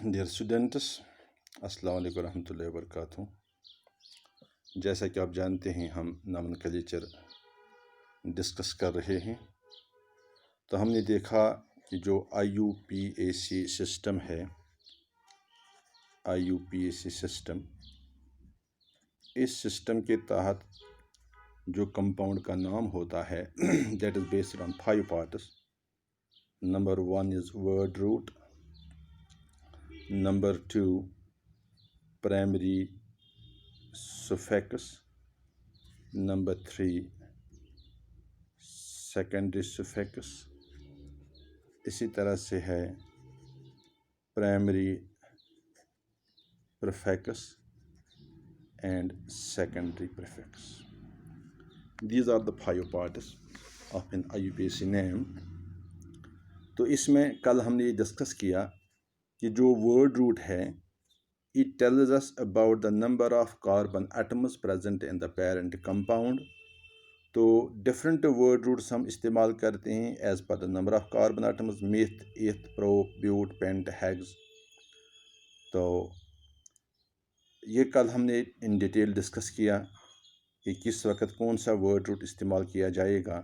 Dear students, अस्सलाम वालेकुम रहमतुल्लाहि व बरकातहू। जैसा कि आप जानते हैं, हम नॉमेनक्लेचर डिस्कस कर रहे हैं। तो हमने देखा कि जो IUPAC सिस्टम है, IUPAC सिस्टम, इस सिस्टम के तहत जो कंपाउंड का नाम होता है that is based on 5 parts. Number 1 is word root, number 2 primary suffix, number 3 secondary suffix, इसी तरह से है primary prefix and secondary prefix. These are the 5 parts of an IUPAC name. तो इसमें कल हमने ये डिस्कस किया कि जो वर्ड रूट है, it tells us about the number of carbon atoms present in the parent compound. तो डिफरेंट वर्ड रूट्स हम इस्तेमाल करते हैं as per the number of carbon atoms, meth, eth, prop, but, pent, hex. तो ये कल हमने इन डिटेल डिस्कस किया कि किस वक्त कौन सा वर्ड रूट इस्तेमाल किया जाएगा।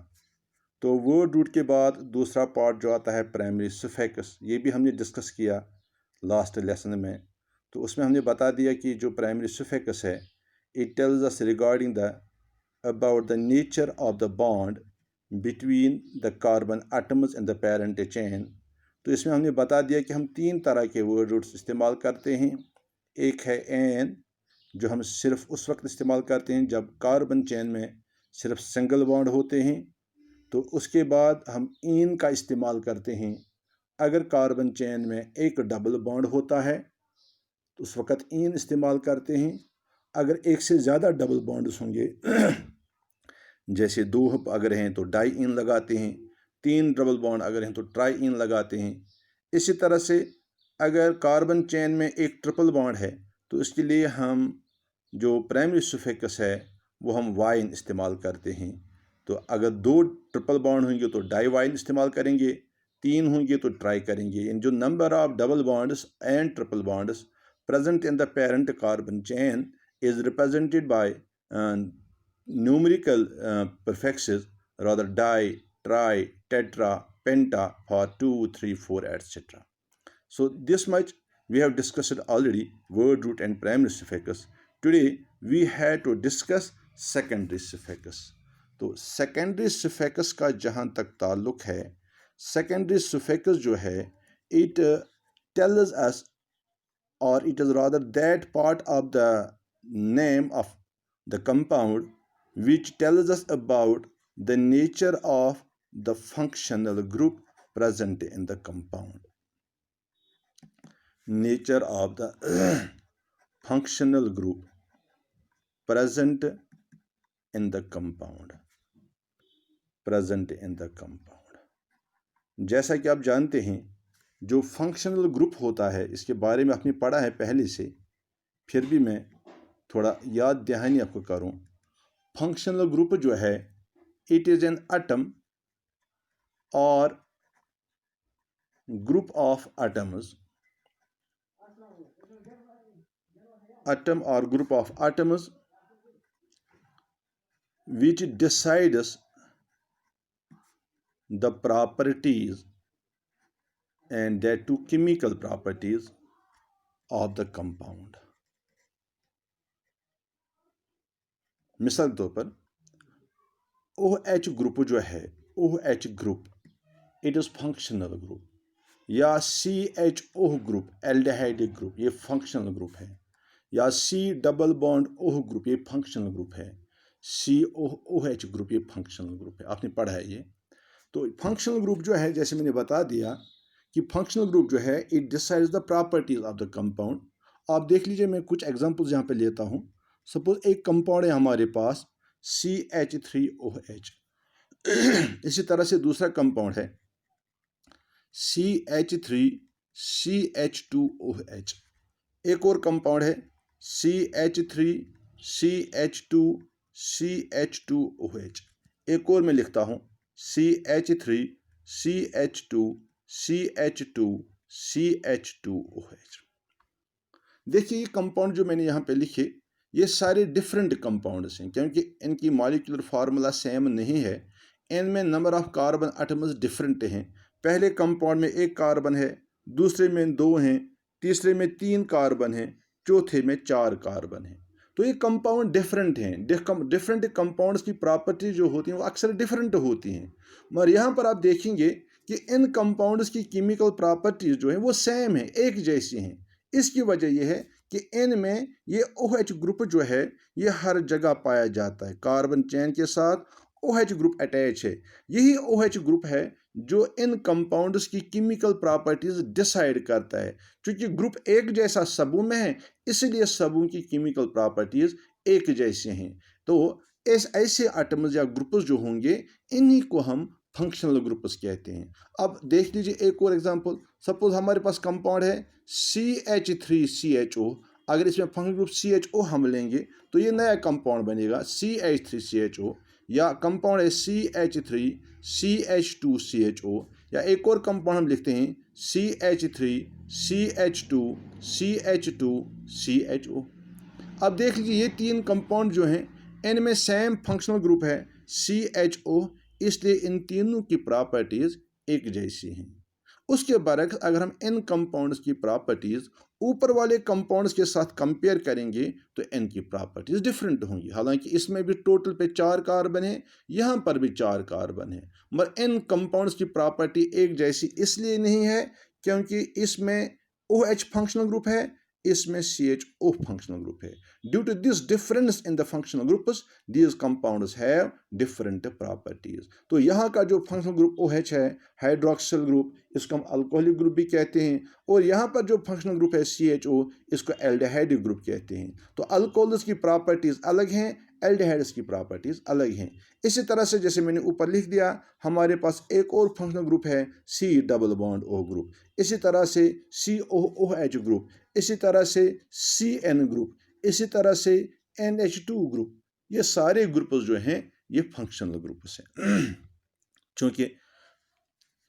तो वर्ड रूट के बाद दूसरा पार्ट जो आता है प्राइमरी सफिक्स, ये भी हमने डिस्कस किया लास्ट लेसन में। तो उसमें हमने बता दिया कि जो प्राइमरी सफिक्स है, it tells us regarding the about the nature of the bond between the carbon atoms in the parent chain. तो इसमें हमने बता दिया कि हम 3 तरह के वर्ड रूट्स इस्तेमाल करते हैं। एक है एन, जो हम सिर्फ उस वक्त इस्तेमाल करते हैं जब कार्बन चेन में सिर्फ सिंगल बॉन्ड होते हैं। तो उसके बाद हम इन का इस्तेमाल करते हैं अगर कार्बन चेन में एक डबल बॉन्ड होता है, तो उस वक्त इन इस्तेमाल करते हैं। अगर एक से ज़्यादा डबल बॉन्ड्स होंगे जैसे 2 अगर हैं तो डाई इन लगाते हैं, 3 डबल बॉन्ड अगर हैं तो ट्राई इन लगाते हैं। इसी तरह से अगर कार्बन चेन में एक ट्रिपल बॉन्ड है तो इसके लिए हम जो प्राइमरी सफिक्स है वो हम वाइन इस्तेमाल करते हैं। तो अगर 2 ट्रिपल बॉन्ड होंगे तो डाई वाइन इस्तेमाल करेंगे, 3 होंगे तो ट्राई करेंगे। इन जो number of double bonds and triple bonds present in the parent carbon chain is represented bye numerical prefixes, rather di, tri, tetra, penta for 2, 3, 4, etc. So this much we have discussed already, word root and primary suffix. Today we have to discuss secondary suffix. तो secondary suffix का जहाँ तक ताल्लुक है, secondary suffix जो है, it tells us, or it is rather that part of the name of the compound which tells us about the nature of the functional group present in the compound. Nature of the functional group present in the compound. Present in the compound. जैसा कि आप जानते हैं, जो functional group होता है, इसके बारे में आपने पढ़ा है पहले से, फिर भी मैं थोड़ा याद दहानी आपको करूं। फंक्शनल ग्रुप जो है, इट इज एन एटम और group of atoms, atom or group of atoms which decides the properties and that two chemical properties of the compound. मिसाल के तौर पर OH ग्रुप जो है, OH group it is functional group, या CHO group aldehyde group, ये functional group है, या C double bond OH group, ये फंक्शनल ग्रुप है, COOH ग्रुप, ये फंक्शनल ग्रुप है। आपने पढ़ा है ये। तो फंक्शनल ग्रुप जो है, जैसे मैंने बता दिया कि फंक्शनल ग्रुप जो है, it decides the properties of the compound. आप देख लीजिए, मैं कुछ एग्जांपल्स यहाँ पे लेता हूँ। सपोज एक कंपाउंड है हमारे पास CH3OH इसी तरह से दूसरा कंपाउंड है CH3CH2OH, एक और कंपाउंड है CH3CH2CH2OH, एक और मैं लिखता हूँ CH3CH2CH2 CH2OH। देखिए ये कंपाउंड जो मैंने यहाँ पे लिखे, ये सारे डिफरेंट कंपाउंड्स हैं क्योंकि इनकी मॉलिक्यूलर फार्मूला सेम नहीं है। इनमें number of carbon atoms different हैं। पहले कंपाउंड में एक कार्बन है, दूसरे में 2 हैं, तीसरे में 3 कार्बन हैं, चौथे में 4 कार्बन हैं। तो ये कंपाउंड डिफरेंट हैं। डिफरेंट कंपाउंड्स की प्रॉपर्टीज जो होती हैं वो अक्सर डिफरेंट होती हैं, मगर यहाँ पर आप देखेंगे कि इन कंपाउंड्स की केमिकल प्रॉपर्टीज जो हैं वो सेम है, एक जैसी हैं। इसकी वजह यह है कि इनमें ये OH ग्रुप जो है ये हर जगह पाया जाता है। कार्बन चेन के साथ OH ग्रुप अटैच है। यही OH ग्रुप है जो इन कंपाउंड्स की केमिकल प्रॉपर्टीज डिसाइड करता है। क्योंकि ग्रुप एक जैसा सबों में है, इसलिए सबों की केमिकल प्रॉपर्टीज एक जैसे हैं। तो ऐसे एटम्स या ग्रुप्स जो होंगे इन्हीं को हम फंक्शनल ग्रुप्स कहते हैं। अब देख लीजिए एक और एग्जांपल। सपोज हमारे पास कंपाउंड है CH3CHO। अगर इसमें फंक्शनल ग्रुप CHO हम लेंगे तो ये नया कंपाउंड बनेगा CH3CHO। या कंपाउंड है CH3CH2CHO। या एक और कंपाउंड हम लिखते हैं CH3CH2CH2CHO। अब देख लीजिए ये तीन कंपाउंड जो हैं इनमें सेम फंक्शनल ग्रुप है CHO, इसलिए इन तीनों की प्रॉपर्टीज एक जैसी हैं। उसके बरक्स अगर हम इन कंपाउंड्स की प्रॉपर्टीज ऊपर वाले कंपाउंड्स के साथ कंपेयर करेंगे तो इनकी प्रॉपर्टीज डिफरेंट होंगी। हालांकि इसमें भी टोटल पे 4 कार्बन है, यहाँ पर भी 4 कार्बन है, मगर इन कंपाउंड्स की प्रॉपर्टी एक जैसी इसलिए नहीं है क्योंकि इसमें OH फंक्शनल ग्रुप है, इसमें CHO फंक्शनल ग्रुप है। Due to this difference in the functional groups these compounds have different properties. तो यहाँ का जो फंक्शनल ग्रुप OH है हाइड्रोक्सिल ग्रुप, इसको हम अल्कोहलिक ग्रुप भी कहते हैं, और यहाँ पर जो फंक्शनल ग्रुप है CHO इसको एल्डिहाइड ग्रुप कहते हैं। तो अल्कोहल्स की प्रॉपर्टीज अलग हैं, एल्डिहाइड्स की प्रॉपर्टीज अलग हैं। इसी तरह से जैसे मैंने ऊपर लिख दिया हमारे पास एक और फंक्शनल ग्रुप है C double bond O group, इसी तरह से COOH ग्रुप, इसी तरह से CN ग्रुप, इसी तरह से NH2 ग्रुप। ये सारे ग्रुप्स जो हैं ये फंक्शनल ग्रुप्स हैं। चूँकि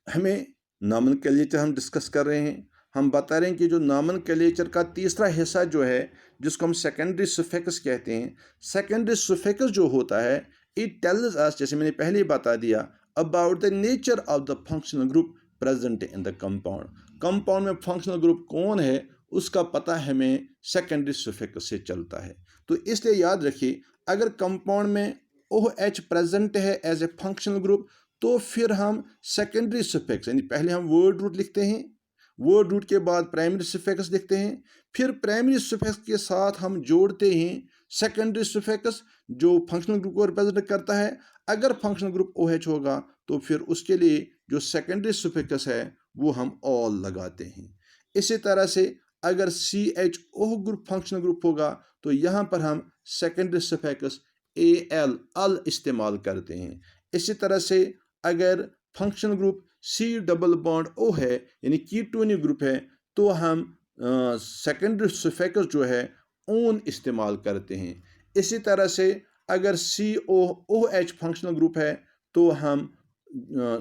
हमें नॉमेनक्लेचर हम डिस्कस कर रहे हैं, हम बता रहे हैं कि जो नॉमेनक्लेचर का तीसरा हिस्सा जो है जिसको हम सेकेंडरी सफिक्स कहते हैं, सेकेंडरी सफिक्स जो होता है इट टेल्स अस, जैसे मैंने पहले ही बता दिया, about the nature of the functional group present in the compound. Compound में फंक्शनल ग्रुप कौन है उसका पता हमें सेकेंडरी सफिक्स से चलता है। तो इसलिए याद रखिए अगर कंपाउंड में OH प्रेजेंट है एज ए फंक्शनल ग्रुप तो फिर हम सेकेंडरी सफिक्स यानी पहले हम वर्ड रूट लिखते हैं, वर्ड रूट के बाद प्राइमरी सफिक्स लिखते हैं, फिर प्राइमरी सफिक्स के साथ हम जोड़ते हैं सेकेंडरी सफिक्स जो फंक्शनल ग्रुप को रिप्रेजेंट करता है। अगर फंक्शनल ग्रुप OH होगा तो फिर उसके लिए जो सेकेंडरी सफिक्स है वो हम ऑल लगाते हैं। इसी तरह से अगर CHO ग्रुप फंक्शनल ग्रुप होगा तो यहाँ पर हम सेकेंडरी सफिक्स AL अल इस्तेमाल करते हैं। इसी तरह से अगर functional group C double bond O है यानी कीटोनिक ग्रुप है तो हम सेकेंडरी सफिक्स जो है ओन इस्तेमाल करते हैं। इसी तरह से अगर COOH फंक्शनल ग्रुप है तो हम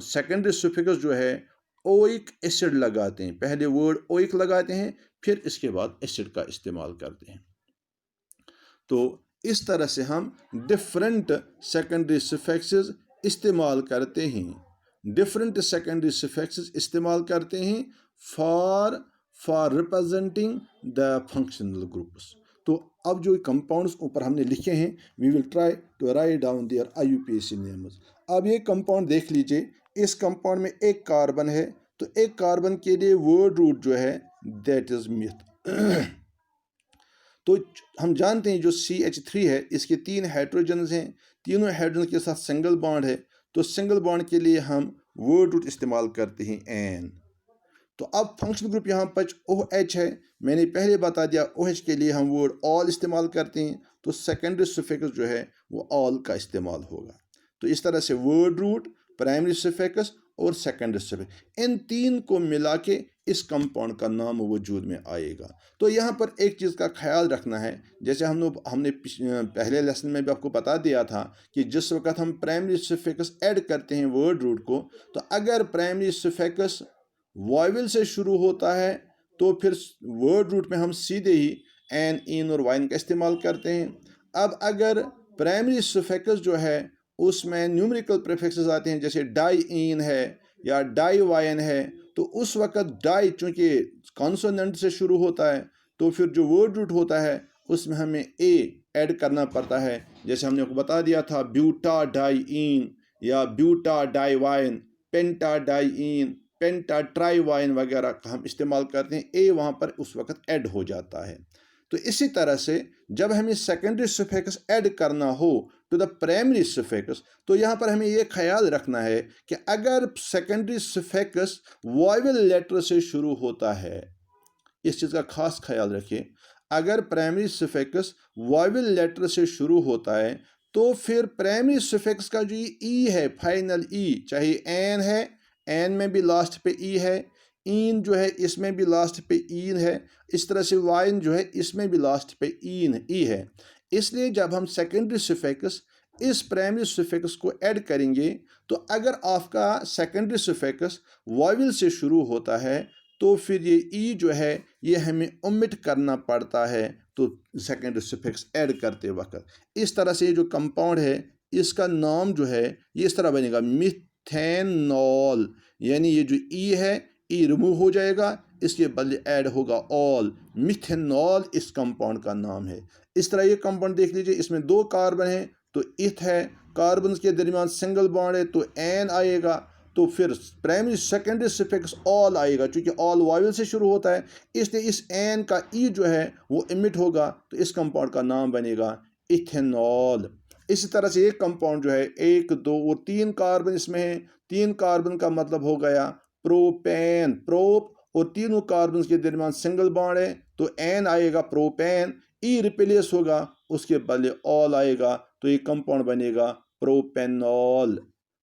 सेकेंडरी सफिक्स जो है ओइक एसिड लगाते हैं। पहले वर्ड ओइक लगाते हैं फिर इसके बाद एसिड का इस्तेमाल करते हैं। तो इस तरह से हम डिफरेंट सेकेंडरी सफिक्सेस इस्तेमाल करते हैं, डिफरेंट सेकेंडरी सफिक्सेस इस्तेमाल करते हैं for representing the functional groups. तो अब जो कंपाउंड्स ऊपर हमने लिखे हैं we will try to write down their IUPAC names. अब ये कंपाउंड देख लीजिए, इस कंपाउंड में एक कार्बन है तो एक कार्बन के लिए वर्ड रूट जो है दैट इज मिथ। तो हम जानते हैं जो CH3 है इसके 3 हाइड्रोजन्स हैं, तीनों हाइड्रोजन के साथ सिंगल बॉन्ड है, तो सिंगल बॉन्ड के लिए हम वर्ड रूट इस्तेमाल करते हैं N। तो अब फंक्शनल ग्रुप यहाँ पर OH है, मैंने पहले बता दिया OH के लिए हम वर्ड ऑल इस्तेमाल करते हैं, तो सेकेंडरी सफिक्स जो है वो ऑल का इस्तेमाल होगा। तो इस तरह से वर्ड रूट, प्राइमरी सफिक्स और सेकेंडरी सफिक्स इन तीन को मिला के इस कंपाउंड का नाम वजूद में आएगा। तो यहाँ पर एक चीज़ का ख्याल रखना है, जैसे हमने पहले लेसन में भी आपको बता दिया था कि जिस वक्त हम प्राइमरी सफिक्स ऐड करते हैं वर्ड रूट को, तो अगर प्राइमरी सफिक्स वॉवेल से शुरू होता है तो फिर वर्ड रूट में हम सीधे ही एन, इन और वाइन का इस्तेमाल करते हैं। अब अगर प्राइमरी सफिक्स जो है उसमें न्यूमेरिकल प्रीफिक्सेस आते हैं, जैसे डाई इन है या डाई वाइन है, तो उस वक़्त डाई चूँकि कॉन्सोनेंट से शुरू होता है तो फिर जो वर्ड रूट होता है उसमें हमें ए ऐड करना पड़ता है। जैसे हमने आपको बता दिया था ब्यूटा डाई इन या ब्यूटा डाई वाइन, पेंटा डाई इन, पेंटा ट्राई वाइन वगैरह का हम इस्तेमाल करते हैं, ए वहाँ पर उस वक़्त ऐड हो जाता है। तो इसी तरह से जब हमें सेकेंडरी सफिक्स ऐड करना हो टू द प्राइमरी सफिक्स, तो यहाँ पर हमें ये ख्याल रखना है कि अगर सेकेंडरी सफिक्स वॉवेल लेटर से शुरू होता है, इस चीज़ का खास ख्याल रखिए, अगर प्राइमरी सफिक्स वॉवेल लेटर से शुरू होता है तो फिर प्राइमरी सफिक्स का जो ई है, फाइनल ई, चाहे एन है, एन में भी लास्ट पे ई है, इन जो है इसमें भी लास्ट पे इन है, इस तरह से वाइन जो है इसमें भी लास्ट पे इन ई है। इसलिए जब हम सेकेंडरी सफिक्स इस प्राइमरी सफिक्स को ऐड करेंगे तो अगर आपका सेकेंडरी सफिक्स वॉवेल से शुरू होता है तो फिर ये ई जो है ये हमें ओमिट करना पड़ता है, तो सेकेंडरी सफिक्स ऐड करते वक्त। इस तरह से ये जो कंपाउंड है इसका नाम जो है ये इस तरह बनेगा मिथेनॉल, यानी ये जो ई है ई रिमूव हो जाएगा, इसके बदले ऐड होगा ऑल, मिथेनॉल इस कंपाउंड का नाम है। इस तरह ये कंपाउंड देख लीजिए, इसमें 2 कार्बन है तो इथ है, कार्बन के दरमियान सिंगल बॉन्ड है तो एन आएगा, तो फिर प्राइमरी सेकेंडरी सफिक्स ऑल आएगा, क्योंकि ऑल वावेल से शुरू होता है इसलिए इस एन का ई जो है वो इमिट होगा, तो इस कंपाउंड का नाम बनेगा इथेनॉल। इसी तरह से एक कंपाउंड जो है 1, 2 और 3 कार्बन इसमें है, 3 कार्बन का मतलब हो गया प्रोपेन, प्रोप, और तीनों कार्बन के दरमियान सिंगल बॉन्ड है तो एन आएगा प्रोपेन, ई रिप्लेस होगा उसके बदले ऑल आएगा, तो ये कंपाउंड बनेगा प्रोपेनॉल।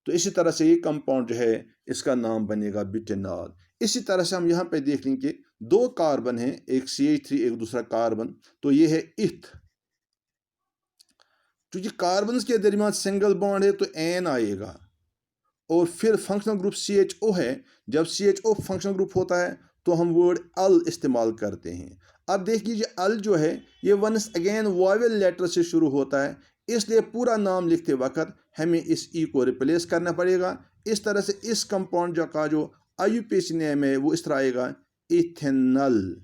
तो इसी तरह से ये कंपाउंड जो है इसका नाम बनेगा ब्यूटेनॉल। इसी तरह से हम यहाँ पे देख लेंगे 2 कार्बन हैं, एक CH3 एक दूसरा कार्बन, तो ये है इथ, क्योंकि कार्बन के दरमियान सिंगल बॉन्ड है तो एन आएगा, और फिर फंक्शनल ग्रुप CHO है, जब CHO फंक्शनल ग्रुप होता है तो हम वर्ड अल इस्तेमाल करते हैं। अब देख लीजिए अल जो है ये वंस अगेन वॉवेल लेटर से शुरू होता है, इसलिए पूरा नाम लिखते वक्त हमें इस ई को रिप्लेस करना पड़ेगा। इस तरह से इस कंपाउंड का जो IUPAC नेम है वो इस तरह आएगा इथेनल,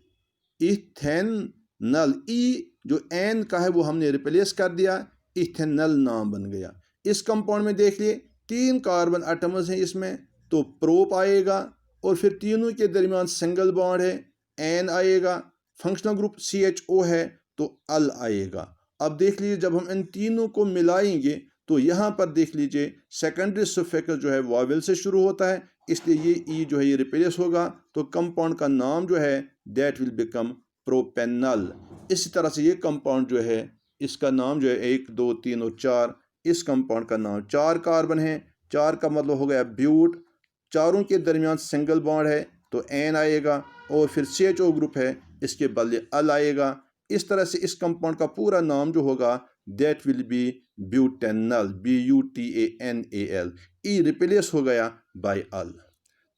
इथेनल, ई जो एन का है वो हमने रिप्लेस कर दिया, इथेनल नाम बन गया। इस कंपाउंड में देख लिए 3 कार्बन एटम्स हैं इसमें, तो प्रोप आएगा, और फिर तीनों के दरमियान सिंगल बॉन्ड है, एन आएगा, फंक्शनल ग्रुप CHO है तो अल आएगा। अब देख लीजिए जब हम इन तीनों को मिलाएंगे तो यहाँ पर देख लीजिए सेकेंडरी सफिक्स जो है वॉवेल से शुरू होता है, इसलिए ये ई जो है ये रिप्लेस होगा, तो कंपाउंड का नाम जो है दैट विल बिकम प्रोपेनल। इसी तरह से ये कंपाउंड जो है इसका नाम जो है 1, 2, 3 और 4, इस कंपाउंड का नाम, 4 कार्बन है, 4 का मतलब हो गया ब्यूट, चारों के दरमियान सिंगल बॉन्ड है तो एन आएगा, और फिर CHO ग्रुप है इसके बदले अल आएगा। इस तरह से इस कंपाउंड का पूरा नाम जो होगा that will be butanal, BUTANAL, E replace हो गया बाय अल।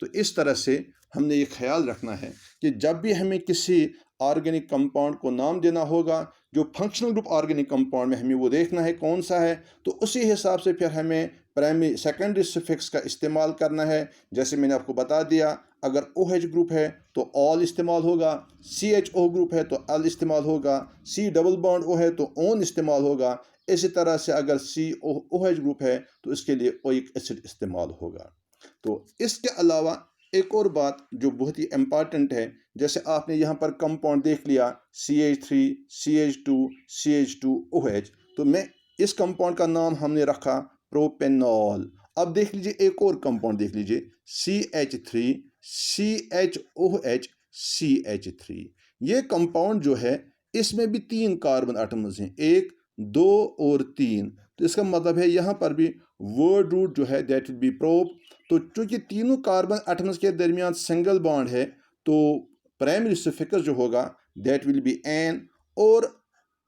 तो इस तरह से हमने ये ख्याल रखना है कि जब भी हमें किसी ऑर्गेनिक कंपाउंड को नाम देना होगा, जो फंक्शनल ग्रुप ऑर्गेनिक कंपाउंड में हमें वो देखना है कौन सा है, तो उसी हिसाब से फिर हमें प्राइमरी सेकेंडरी सफिक्स का इस्तेमाल करना है। जैसे मैंने आपको बता दिया, अगर OH ग्रुप है तो ऑल इस्तेमाल होगा, CHO ग्रुप है तो अल इस्तेमाल होगा, C डबल बॉन्ड O है तो ओन इस्तेमाल होगा। इसी तरह से अगर COOH ग्रुप है तो इसके लिए ओइक एसिड इस्तेमाल होगा। तो इसके अलावा एक और बात जो बहुत ही इम्पॉर्टेंट है, जैसे आपने यहाँ पर कंपाउंड देख लिया CH3 CH2 CH2OH, तो मैं इस कंपाउंड का नाम हमने रखा प्रोपेनॉल। अब देख लीजिए एक और कंपाउंड देख लीजिए CH3 CHOH CH3, ये कंपाउंड जो है इसमें भी 3 कार्बन एटम्स हैं, 1, 2 और 3, तो इसका मतलब है यहाँ पर भी वर्ड रूट जो है दैट विल बी प्रोप। तो चूंकि तीनों कार्बन एटम्स के दरमियान सिंगल बॉन्ड है तो प्राइमरी सफिक्स जो होगा दैट विल बी एन, और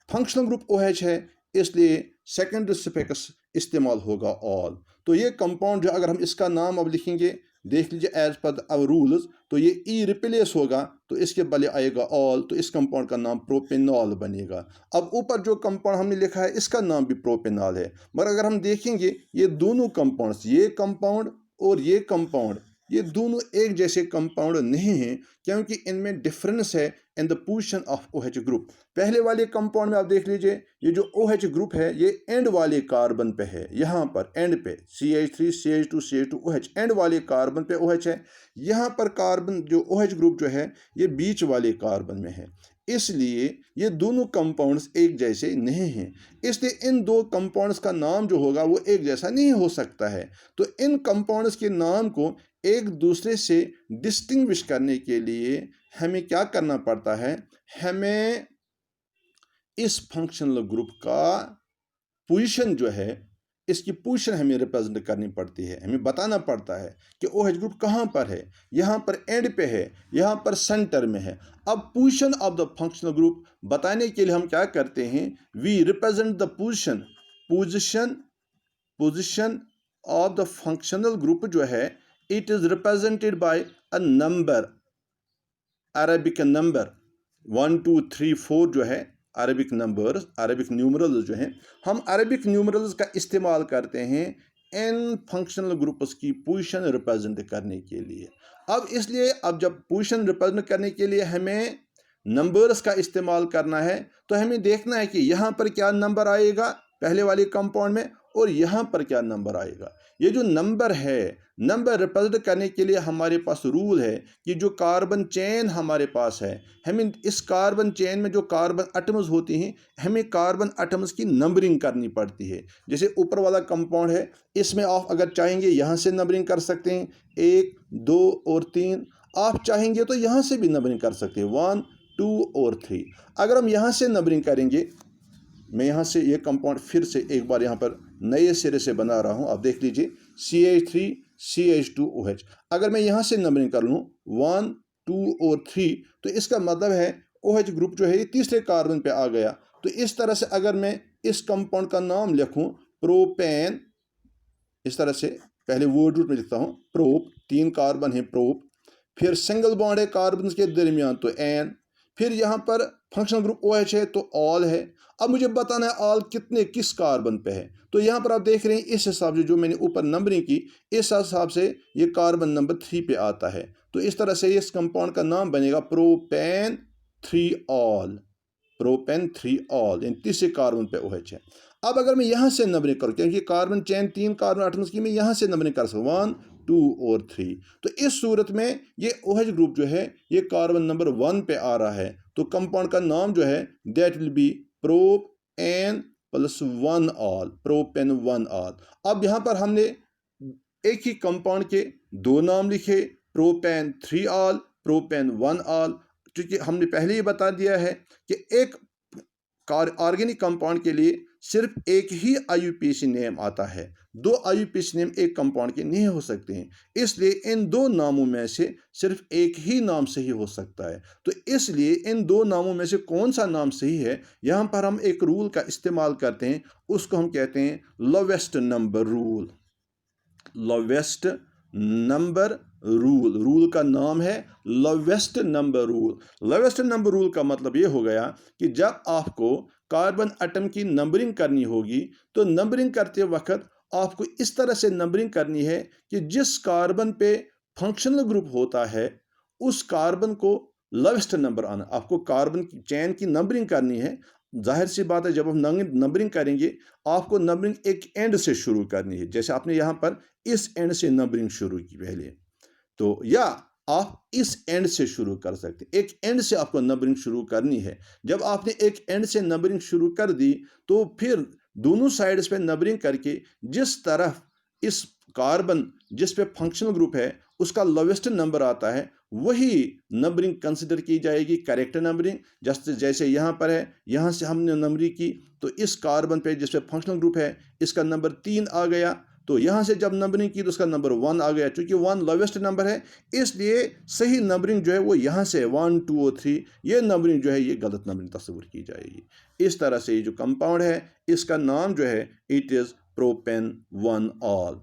फंक्शनल ग्रुप OH है इसलिए सेकेंडरी सफिक्स इस्तेमाल होगा ऑल। तो ये कंपाउंड जो अगर हम इसका नाम अब लिखेंगे देख लीजिए एज पर आवर रूल्स, तो ये ई रिप्लेस होगा तो इसके बदले आएगा ऑल, तो इस कंपाउंड का नाम प्रोपेनॉल बनेगा। अब ऊपर जो कंपाउंड हमने लिखा है इसका नाम भी प्रोपेनॉल है, मगर अगर हम देखेंगे ये दोनों कंपाउंड्स, ये कंपाउंड और ये कंपाउंड, ये दोनों एक जैसे कंपाउंड नहीं हैं, क्योंकि इनमें डिफरेंस है in the position of OH group. पहले वाले कंपाउंड में आप देख लीजिए, ये जो OH ग्रुप है ये एंड वाले कार्बन पे है, यहाँ पर एंड पे CH3 CH2 CH2 OH and वाले कार्बन पे OH है। यहाँ पर कार्बन जो OH ग्रुप जो है ये बीच वाले कार्बन में है, इसलिए ये दोनों कंपाउंड्स एक जैसे नहीं हैं। इसलिए इन दो कंपाउंड्स का नाम जो होगा वो एक जैसा नहीं हो सकता है। तो इन कंपाउंड्स के नाम को एक दूसरे से डिस्टिंग्विश करने के लिए हमें क्या करना पड़ता है, हमें इस फंक्शनल ग्रुप का पोजीशन जो है, इसकी पोजीशन हमें रिप्रेजेंट करनी पड़ती है। हमें बताना पड़ता है कि OH ग्रुप कहाँ पर है, यहाँ पर एंड पे है, यहाँ पर सेंटर में है। अब position of the functional group बताने के लिए हम क्या करते हैं, we represent the position of the functional group जो है, it is represented by a number, arabic number 1 2 3 4 जो है अरेबिक नंबर्स, अरेबिक न्यूमरल्स जो हैं, हम अरेबिक न्यूमरल्स का इस्तेमाल करते हैं इन फंक्शनल ग्रुप्स की पोजीशन रिप्रेजेंट करने के लिए। अब इसलिए अब जब पोजीशन रिप्रेजेंट करने के लिए हमें नंबर्स का इस्तेमाल करना है, तो हमें देखना है कि यहाँ पर क्या नंबर आएगा पहले वाले कंपाउंड में और यहाँ पर क्या नंबर आएगा। ये जो नंबर है, नंबर रिप्रेजेंट करने के लिए हमारे पास रूल है कि जो कार्बन चेन हमारे पास है, हमें इस कार्बन चेन में जो कार्बन एटम्स होती हैं, हमें कार्बन एटम्स की नंबरिंग करनी पड़ती है। जैसे ऊपर वाला कंपाउंड है, इसमें आप अगर चाहेंगे यहाँ से नंबरिंग कर सकते हैं 1 2 और 3, आप चाहेंगे तो यहाँ से भी नंबरिंग कर सकते हैं 1 2 और 3। अगर हम यहाँ से नंबरिंग करेंगे, मैं यहाँ से ये कंपाउंड फिर से एक बार यहाँ पर नए सिरे से बना रहा हूँ, आप देख लीजिए CH3 CH2 OH। अगर मैं यहाँ से नंबरिंग कर लूँ 1 2 और 3, तो इसका मतलब है OH ग्रुप जो है ये तीसरे कार्बन पे आ गया। तो इस तरह से अगर मैं इस कंपाउंड का नाम लिखूँ प्रोपेन, इस तरह से पहले वर्ड रूट में लिखता हूँ प्रोप, 3 कार्बन है प्रोप, फिर सिंगल बॉन्ड है कार्बन के दरमियान तो एन, फिर यहाँ पर फंक्शनल ग्रुप OH है तो ऑल है। अब मुझे बताना है ऑल कितने किस कार्बन पे है, तो यहाँ पर आप देख रहे हैं इस हिसाब से जो मैंने ऊपर नंबरिंग की, इस हिसाब से ये कार्बन नंबर 3 पे आता है। तो इस तरह से इस कंपाउंड का नाम बनेगा प्रोपेन 3 ऑल, प्रोपेन 3 ऑल, इन तीसरे कार्बन पे OH है। अब अगर मैं यहाँ से नंबरिंग करूँ, क्योंकि कार्बन चेन 3 कार्बन एटम्स की, मैं यहाँ से नंबरिंग कर सकूँ 1 2 और 3, तो इस सूरत में ये OH ग्रुप जो है ये कार्बन नंबर 1 पे आ रहा है। तो कंपाउंड का नाम जो है that will be propane +1 all, propane 1 all. अब यहाँ पर हमने एक ही कंपाउंड के दो नाम लिखे, प्रोपेन 3 ऑल, प्रोपेन 1 ऑल, क्योंकि हमने पहले ही बता दिया है कि एक ऑर्गेनिक कंपाउंड के लिए सिर्फ एक ही IUPAC नेम आता है, 2 IUPAC नेम एक कंपाउंड के नहीं हो सकते हैं, इसलिए इन दो नामों में से सिर्फ एक ही नाम सही हो सकता है। तो इसलिए इन दो नामों में से कौन सा नाम सही है, यहाँ पर हम एक रूल का इस्तेमाल करते हैं, उसको हम कहते हैं lowest number rule. Lowest number rule, rule का नाम है lowest number rule. Lowest number rule का मतलब ये हो गया कि जब आपको कार्बन एटम की नंबरिंग करनी होगी, तो नंबरिंग करते वक्त आपको इस तरह से नंबरिंग करनी है कि जिस कार्बन पे फंक्शनल ग्रुप होता है उस कार्बन को लोवेस्ट नंबर आना। आपको कार्बन की चेन की नंबरिंग करनी है, जाहिर सी बात है जब हम नंबरिंग करेंगे आपको नंबरिंग एक एंड से शुरू करनी है। जैसे आपने यहाँ पर इस एंड से नंबरिंग शुरू की पहले, तो या आप इस एंड से शुरू कर सकते हैं, एक एंड से आपको नंबरिंग शुरू करनी है। जब आपने एक एंड से नंबरिंग शुरू कर दी तो फिर दोनों साइड्स पे नंबरिंग करके जिस तरफ इस कार्बन जिस पे फंक्शनल ग्रुप है उसका लोवेस्ट नंबर आता है वही नंबरिंग कंसिडर की जाएगी, करेक्ट नंबरिंग। जैसे यहाँ पर है, यहाँ से हमने नंबरिंग की तो इस कार्बन पे जिस पे फंक्शनल ग्रुप है इसका नंबर 3 आ गया, तो यहाँ से जब नंबरिंग की तो उसका नंबर 1 आ गया। चूंकि 1 लोवेस्ट नंबर है इसलिए सही नंबरिंग जो है वो यहाँ से 1 2 और 3, ये नंबरिंग जो है ये गलत नंबरिंग तस्वीर की जाएगी। इस तरह से ये जो कंपाउंड है इसका नाम जो है it is propane 1 all,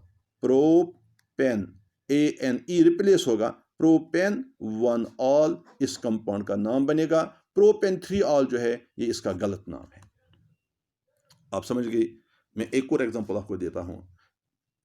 propane ANE replace होगा, प्रोपेन 1 ऑल इस कंपाउंड का नाम बनेगा। प्रोपेन 3 ऑल जो है ये इसका गलत नाम है। आप समझ गए। मैं एक और एग्जांपल आपको देता हूं।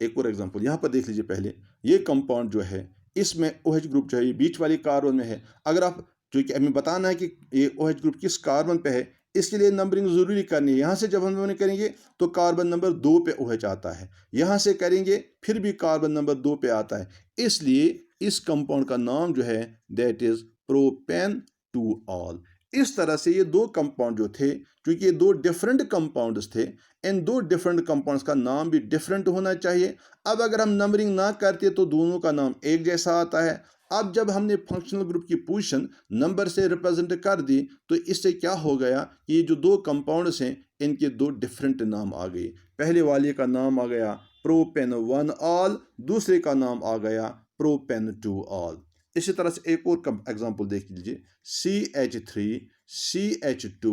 एक और एग्जांपल यहां पर देख लीजिए। पहले ये कंपाउंड जो है इसमें OH ग्रुप जो है ये बीच वाले कार्बन में है। अगर आप जो कि हमें बताना है कि ये OH ग्रुप किस कार्बन पे है, इसके लिए नंबरिंग जरूरी करनी है। यहां से जब हम नंबरिंग करेंगे तो कार्बन नंबर 2 पे OH आता है, यहां से करेंगे फिर भी कार्बन नंबर 2 पे आता है। इसलिए इस कंपाउंड का नाम जो है दैट इज प्रोपेन 2 ऑल। इस तरह से ये दो कंपाउंड जो थे, क्योंकि ये दो डिफरेंट कंपाउंड्स थे, इन दो डिफरेंट कंपाउंड्स का नाम भी डिफरेंट होना चाहिए। अब अगर हम नंबरिंग ना करते तो दोनों का नाम एक जैसा आता है। अब जब हमने फंक्शनल ग्रुप की पोजीशन नंबर से रिप्रेजेंट कर दी तो इससे क्या हो गया कि ये जो दो कंपाउंड्स हैं इनके दो डिफरेंट नाम आ गए। पहले वाले का नाम आ गया प्रोपेन 1 ऑल, दूसरे का नाम आ गया प्रोपेन 2 ऑल। इसी तरह से एक और एग्जांपल देख लीजिए। CH3 CH2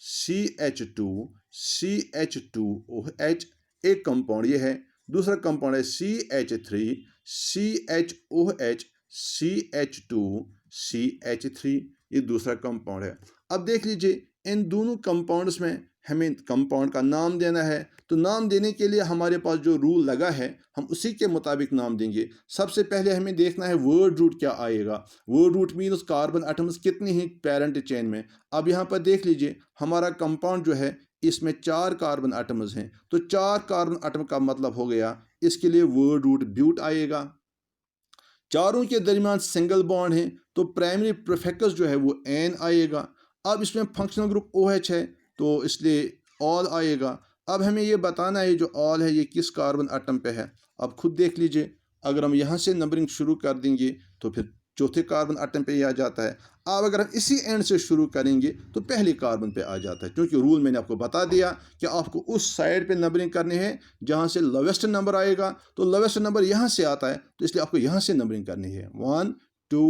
CH2 CH2OH एक कंपाउंड ये है। दूसरा कंपाउंड है CH3 CHOH CH2 CH3, ये दूसरा कंपाउंड है। अब देख लीजिए इन दोनों कंपाउंड्स में हमें कंपाउंड का नाम देना है, तो नाम देने के लिए हमारे पास जो रूल लगा है हम उसी के मुताबिक नाम देंगे। सबसे पहले हमें देखना है वर्ड रूट क्या आएगा। Word root means carbon atoms कितनी हैं पेरेंट चेन में। अब यहाँ पर देख लीजिए हमारा कंपाउंड जो है इसमें 4 कार्बन एटम्स हैं, तो 4 कार्बन एटम का मतलब हो गया इसके लिए वर्ड रूट ब्यूट आएगा। चारों के दरमियान सिंगल बॉन्ड है तो प्राइमरी प्रीफिक्स जो है वो एन आएगा। अब इसमें फंक्शनल ग्रुप OH है तो इसलिए ऑल आएगा। अब हमें ये बताना है जो ऑल है ये किस कार्बन एटम पे है। अब खुद देख लीजिए, अगर हम यहाँ से नंबरिंग शुरू कर देंगे तो फिर चौथे कार्बन एटम पे ही आ जाता है। अब अगर हम इसी एंड से शुरू करेंगे तो पहले कार्बन पे आ जाता है, क्योंकि रूल मैंने आपको बता दिया कि आपको उस साइड पे नंबरिंग करनी है जहाँ से लोवेस्ट नंबर आएगा। तो लोवेस्ट नंबर यहाँ से आता है तो इसलिए आपको यहाँ से नंबरिंग करनी है। 1 2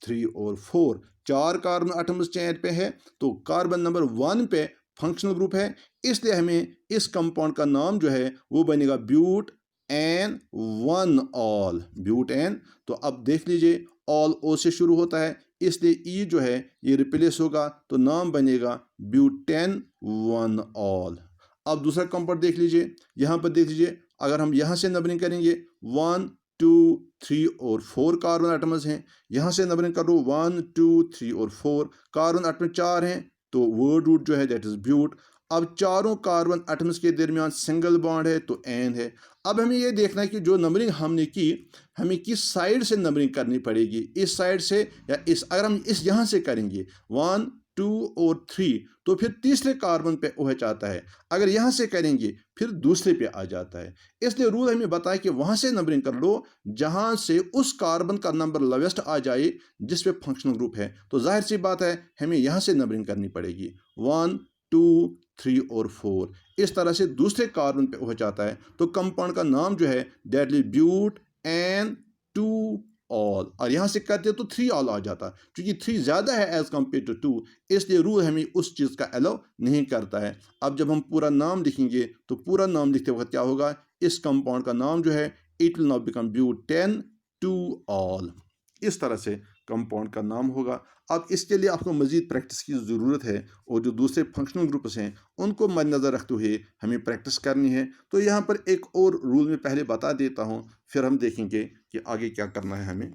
3 और 4 4 कार्बन एटम्स चेन पे है तो कार्बन नंबर 1 पे फंक्शनल ग्रुप है, इसलिए हमें इस कंपाउंड का नाम जो है वो बनेगा but an 1 ol. But an, तो अब देख लीजिए ऑल O से शुरू होता है इसलिए E जो है ये रिप्लेस होगा तो नाम बनेगा ब्यूटेन 1 ऑल। अब दूसरा कंपाउंड देख लीजिए, यहाँ पर देख लीजिए अगर हम यहाँ से नंबरिंग करेंगे 1 2 3 और 4 कार्बन एटम्स हैं, यहाँ से नंबरिंग करो 1 2 3 और 4 कार्बन एटम 4 हैं तो वर्ड रूट जो है दैट इज ब्यूट। अब चारों कार्बन एटम्स के दरमियान सिंगल बॉन्ड है तो एन है। अब हमें यह देखना है कि जो नंबरिंग हमने की हमें किस साइड से नंबरिंग करनी पड़ेगी, इस साइड से या इस। अगर हम इस यहाँ से करेंगे 1 2 और 3 तो फिर तीसरे कार्बन पे OH आता है, अगर यहाँ से करेंगे फिर दूसरे पे आ जाता है। इसलिए रूल हमें बताया कि वहाँ से नंबरिंग कर लो जहाँ से उस कार्बन का नंबर लोवेस्ट आ जाए जिस पे फंक्शनल ग्रुप है। तो जाहिर सी बात है हमें यहाँ से नंबरिंग करनी पड़ेगी 1 2 3 और 4। इस तरह से दूसरे कार्बन पे OH आता है तो कंपाउंड का नाम जो है that is but an 2 ol, और यहाँ से करते तो 3 ऑल आ जाता, क्योंकि 3 ज़्यादा है एज कम्पेयर टू 2, इसलिए रूल हमें उस चीज़ का अलाउ नहीं करता है। अब जब हम पूरा नाम लिखेंगे तो पूरा नाम लिखते वक्त क्या होगा, इस कंपाउंड का नाम जो है it will now become butane 2 all. इस तरह से कंपाउंड का नाम होगा। अब इसके लिए आपको मज़ीद प्रैक्टिस की ज़रूरत है और जो दूसरे फंक्शनल ग्रुप्स हैं उनको मद्देनज़र रखते हुए हमें प्रैक्टिस करनी है। तो यहाँ पर एक और रूल में पहले बता देता हूँ, फिर हम देखेंगे कि आगे क्या करना है हमें।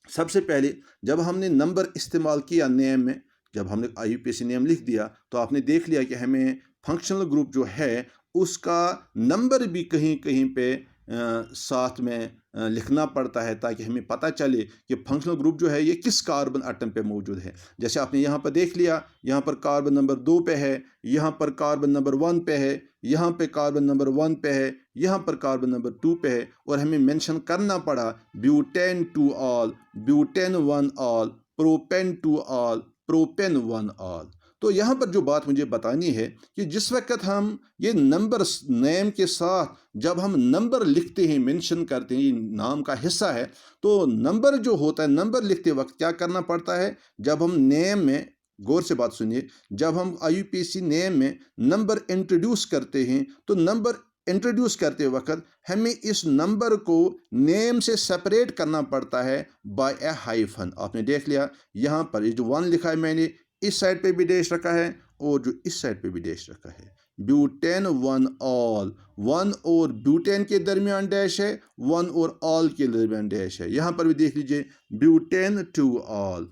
सबसे पहले जब हमने नंबर इस्तेमाल किया नेम में, जब हमने IUPAC नेम लिख दिया तो आपने देख लिया कि हमें फंक्शनल ग्रुप जो है उसका नंबर भी कहीं कहीं पे साथ में लिखना पड़ता है ताकि हमें पता चले कि फंक्शनल ग्रुप जो है ये किस कार्बन एटम पे मौजूद है। जैसे आपने यहाँ पर देख लिया, यहाँ पर कार्बन नंबर 2 पे है, यहाँ पर कार्बन नंबर 1 पे है, यहाँ पे कार्बन नंबर 1 पे है, यहाँ पर कार्बन नंबर 2 पे है, और हमें मेंशन करना पड़ा butane 2 all, butane 1 all, propane 2 all, propane 1 all. तो यहाँ पर जो बात मुझे बतानी है कि जिस वक्त हम ये नंबर नेम के साथ जब हम नंबर लिखते हैं, मेंशन करते हैं, ये नाम का हिस्सा है, तो नंबर जो होता है नंबर लिखते वक्त क्या करना पड़ता है, जब हम नेम में, गौर से बात सुनिए, जब हम IUPAC नेम में नंबर इंट्रोड्यूस करते हैं तो नंबर इंट्रोड्यूस करते वक्त हमें इस नंबर को नेम से सेपरेट करना पड़ता है बाय ए हाइफन। आपने देख लिया यहाँ पर ये जो 1 लिखा है मैंने इस साइड पे भी डैश रखा है और जो इस साइड पे भी डैश रखा है। ब्यूटेन 1 ऑल, 1 और ब्यूटेन के दरमियान डैश है, 1 और ऑल के दरमियान डैश है। यहाँ पर भी देख लीजिए butane 2 all,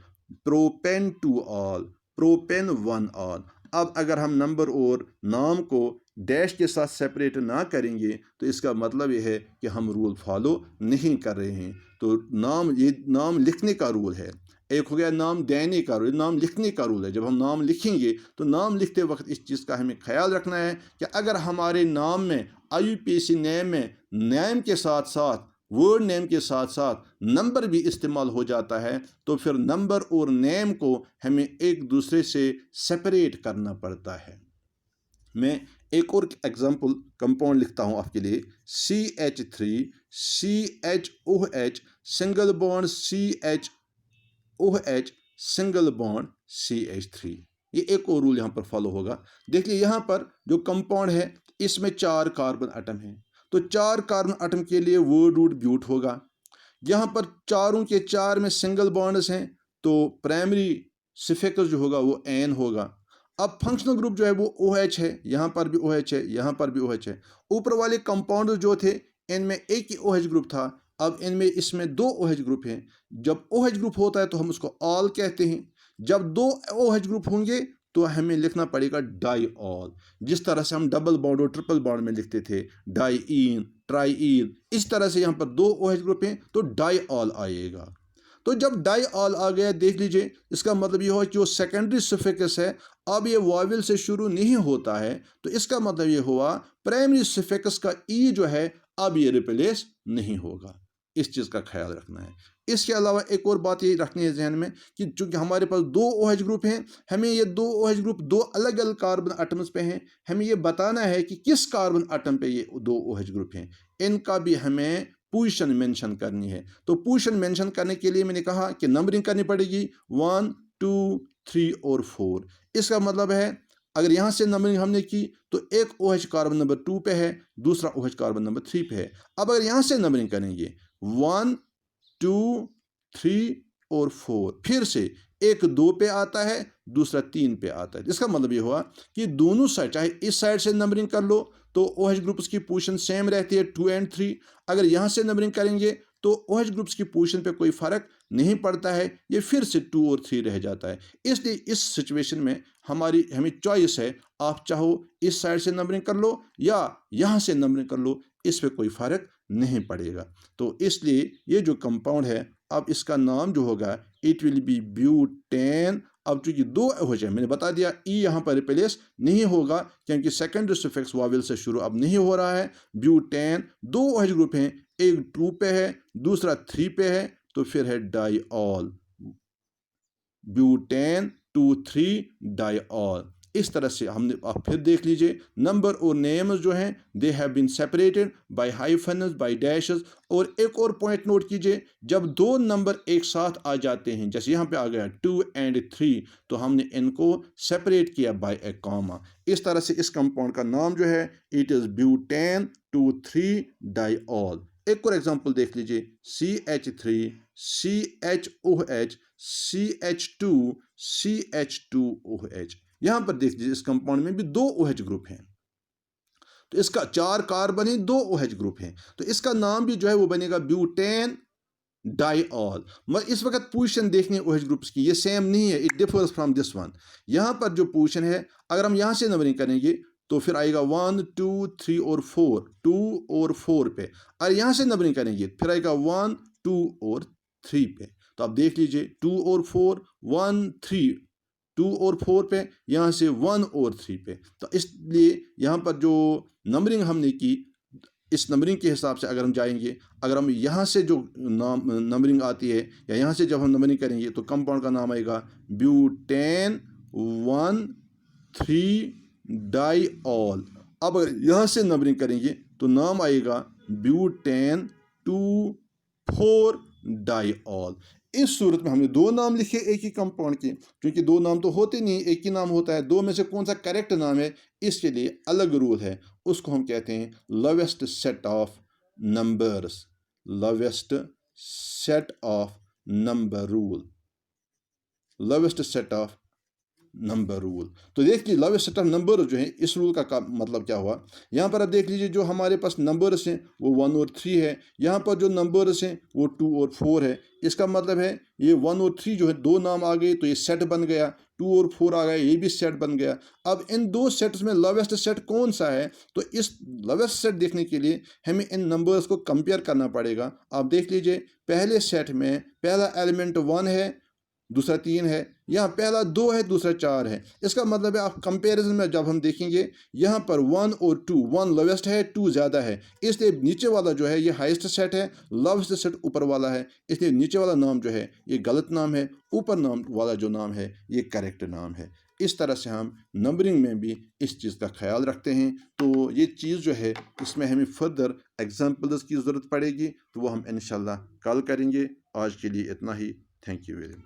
propane 2 all, propane 1 all. अब अगर हम नंबर और नाम को डैश के साथ सेपरेट ना करेंगे तो इसका मतलब यह है कि हम रूल फॉलो नहीं कर रहे हैं। तो ये नाम लिखने का रूल है। एक हो गया नाम देने का रूल, नाम लिखने का रूल है। जब हम नाम लिखेंगे तो नाम लिखते वक्त इस चीज़ का हमें ख्याल रखना है कि अगर हमारे नाम में IUPAC नेम में नेम के साथ साथ वर्ड नेम के साथ साथ नंबर भी इस्तेमाल हो जाता है तो फिर नंबर और नेम को हमें एक दूसरे से सेपरेट करना पड़ता है। मैं एक और एग्जांपल कंपाउंड लिखता हूं आपके लिए। CH3 CHOH single bond CHOH single bond CH3। ये एक और रूल यहाँ पर फॉलो होगा। देखिए यहाँ पर जो कंपाउंड है इसमें 4 कार्बन एटम हैं, तो 4 कार्बन एटम के लिए वर्ड रूट ब्यूट होगा। यहाँ पर चारों के 4 में सिंगल बॉन्ड्स हैं तो प्राइमरी सफिक्स जो होगा वो एन होगा। अब फंक्शनल ग्रुप जो है वो OH है, यहाँ पर भी OH है, यहाँ पर भी OH है। ऊपर वाले कंपाउंड जो थे इनमें एक ही OH ग्रुप था, अब इनमें इसमें 2 OH ग्रुप हैं। जब OH ग्रुप होता है तो हम उसको ऑल कहते हैं। जब 2 OH ग्रुप होंगे तो हमें लिखना पड़ेगा डाई ऑल। जिस तरह से हम डबल बॉन्ड और ट्रिपल बॉन्ड में लिखते थे डाई इन, ट्राई इन, इस तरह से यहाँ पर 2 OH ग्रुप हैं तो डाई ऑल आएगा। तो जब डाई ऑल आ गया देख लीजिए इसका मतलब ये हुआ कि जो सेकेंडरी सफिक्स है अब ये वावेल से शुरू नहीं होता है, तो इसका मतलब ये हुआ प्राइमरी सफिक्स का ई जो है अब ये रिप्लेस नहीं होगा। इस चीज़ का ख्याल रखना है। इसके अलावा एक और बात ये रखनी है जहन में कि चूंकि हमारे पास 2 OH ग्रुप हैं, हमें ये 2 OH ग्रुप 2 अलग अलग कार्बन एटम्स पे हैं। हमें ये बताना है कि किस कार्बन एटम पे ये 2 OH ग्रुप हैं। इनका भी हमें पोजीशन मेंशन करनी है। तो पोजीशन मेंशन करने के लिए मैंने कहा कि नंबरिंग करनी पड़ेगी 1 2 3 और 4। इसका मतलब है अगर यहाँ से नंबरिंग हमने की तो एक OH कार्बन नंबर 2 पे है, दूसरा OH कार्बन नंबर 3 पे है। अब अगर यहाँ से नंबरिंग करेंगे 1 2 3 और 4, फिर से एक 2 पे आता है, दूसरा 3 पे आता है। इसका मतलब ये हुआ कि दोनों साइड, चाहे इस साइड से नंबरिंग कर लो तो OH ग्रुप्स की पोजीशन सेम रहती है 2 और 3। अगर यहाँ से नंबरिंग करेंगे तो OH ग्रुप्स की पोजीशन पे कोई फ़र्क नहीं पड़ता है, ये फिर से 2 और 3 रह जाता है। इसलिए इस सिचुएशन में हमें चॉइस है, आप चाहो इस साइड से नंबरिंग कर लो या यहाँ से नंबरिंग कर लो, इस पर कोई फ़र्क नहीं पड़ेगा। तो इसलिए ये जो कंपाउंड है अब इसका नाम जो होगा इट विल बी ब्यूटेन। अब चूंकि 2 OH है मैंने बता दिया ई यहाँ पर रिप्लेस नहीं होगा क्योंकि सेकेंडरी सफिक्स वावेल से शुरू अब नहीं हो रहा है। ब्यूटेन 2 OH ग्रुप हैं, एक 2 पे है, दूसरा 3 पे है, तो फिर है di ol, butane 2 3 di ol. इस तरह से हमने, आप फिर देख लीजिए नंबर और नेम्स जो हैं they have been separated by hyphens by dashes. और एक और पॉइंट नोट कीजिए, जब 2 नंबर एक साथ आ जाते हैं जैसे यहाँ पे आ गया 2 और 3 तो हमने इनको सेपरेट किया बाय ए कॉमा। इस तरह से इस कंपाउंड का नाम जो है it is butane 2 3 di ol. एक और एग्जांपल देख लीजिए CH3 CHOH CH2 CH2OH। यहां पर देख लीजिए इस कंपाउंड में भी 2 OH ग्रुप हैं, तो इसका 4 कार्बन है, 2 OH ग्रुप हैं, तो इसका नाम भी जो है वो बनेगा ब्यूटेन डाईऑल। मगर इस वक्त पोजीशन देखने OH ग्रुप्स की ये सेम नहीं है, it differs from this one. यहाँ पर जो पोजीशन है अगर हम यहाँ से नंबरिंग करेंगे तो फिर आएगा 1 2 3 और 4, 2 और 4 पे। और यहाँ से नंबरिंग करेंगे फिर आएगा 1 2 और 3 पे। तो आप देख लीजिए 2 और 4 1 3, 2 और 4 पे, यहाँ से 1 और 3 पे। तो इसलिए यहाँ पर जो नंबरिंग हमने की इस नंबरिंग के हिसाब से अगर हम जाएंगे, अगर हम यहाँ से जो नंबरिंग आती है या यहाँ से जब हम नंबरिंग करेंगे तो कंपाउंड का नाम आएगा ब्यूटेन 1 3 डाईऑल। अब अगर यहाँ से नंबरिंग करेंगे तो नाम आएगा ब्यूटेन 2 4 डाईऑल। इस सूरत में हमने दो नाम लिखे एक ही कंपाउंड के, क्योंकि दो नाम तो होते नहीं, एक ही नाम होता है। दो में से कौन सा करेक्ट नाम है, इसके लिए अलग रूल है, उसको हम कहते हैं lowest set of numbers, lowest set of number rule, lowest set of number rule. तो देखिए लोवेस्ट सेट ऑफ नंबर जो है, इस रूल का मतलब क्या हुआ, यहाँ पर आप देख लीजिए जो हमारे पास नंबर्स हैं वो 1 और 3 है, यहाँ पर जो नंबर्स हैं वो 2 और 4 है। इसका मतलब है ये 1 और 3 जो है दो नाम आ गए तो ये सेट बन गया, 2 और 4 आ गया ये भी सेट बन गया। अब इन दो सेट्स में लोवेस्ट सेट कौन सा है, तो इस लोवेस्ट सेट देखने के लिए हमें इन नंबर्स को कंपेयर करना पड़ेगा। आप देख लीजिए पहले सेट में पहला एलिमेंट 1 है, दूसरा 3 है, यहाँ पहला 2 है, दूसरा 4 है। इसका मतलब है आप कंपैरिजन में जब हम देखेंगे यहाँ पर 1 और 2, 1 लोवेस्ट है 2 ज़्यादा है, इसलिए नीचे वाला जो है ये हाईएस्ट सेट है, लोवेस्ट सेट ऊपर वाला है, इसलिए नीचे वाला नाम जो है ये गलत नाम है, ऊपर नाम वाला जो नाम है ये करेक्ट नाम है। इस तरह से हम नंबरिंग में भी इस चीज़ का ख्याल रखते हैं। तो ये चीज़ जो है इसमें हमें फर्दर एग्जाम्पल्स की ज़रूरत पड़ेगी, तो वो हम इंशाल्लाह कल करेंगे। आज के लिए इतना ही। Thank you very much.